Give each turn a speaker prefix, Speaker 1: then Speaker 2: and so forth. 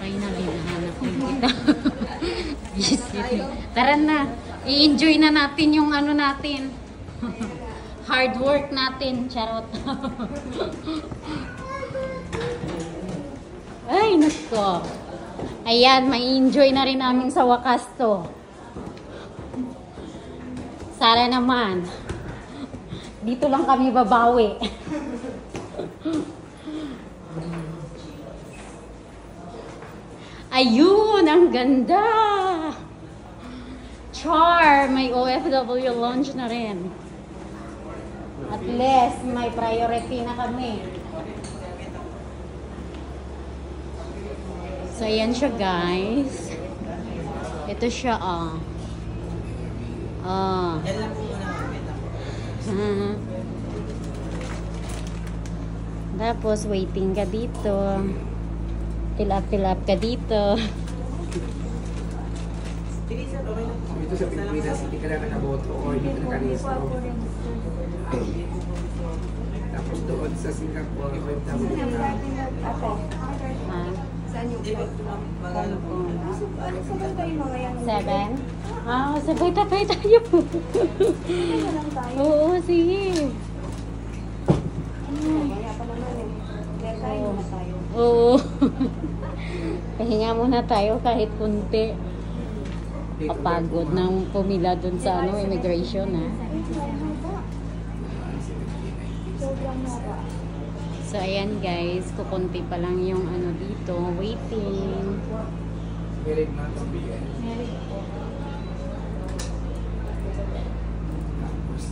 Speaker 1: Finally, nahanap ko kita. Tara na. I-enjoy na natin yung ano natin. Hard work natin. Charot. Ay, nasko. Ayan, may-enjoy na rin namin sa wakas to. Sana naman. Dito lang kami babawi. Ayun, ang ganda. Char, may OFW lounge na rin. At least, may priority na kami. So, ayan siya, guys. Ito siya, oh. Oh. Tapos, waiting ka dito. Fill up ka dito.
Speaker 2: Dito sa Pilipinas, hindi ka na nakaboto o hindi ka nakarehistro. Tapos doon sa Singapore, OFW ka.
Speaker 3: Saan yung flight? Ano sabay kayo mga yan?
Speaker 1: 7? Ah, sabay tayo.
Speaker 3: Ano lang tayo?
Speaker 1: Oo, sige.
Speaker 3: Kaya pa naman eh. Kaya tayo na tayo.
Speaker 1: Oo. Pahinga muna tayo kahit kunti. Kapagod nang pumila dun sa ano, immigration, ha.
Speaker 3: Sobrang haba.
Speaker 1: So, ayan guys, kukunti pa lang yung ano dito, waiting.
Speaker 2: Very much bigay.
Speaker 3: Meron po.
Speaker 2: Tapos,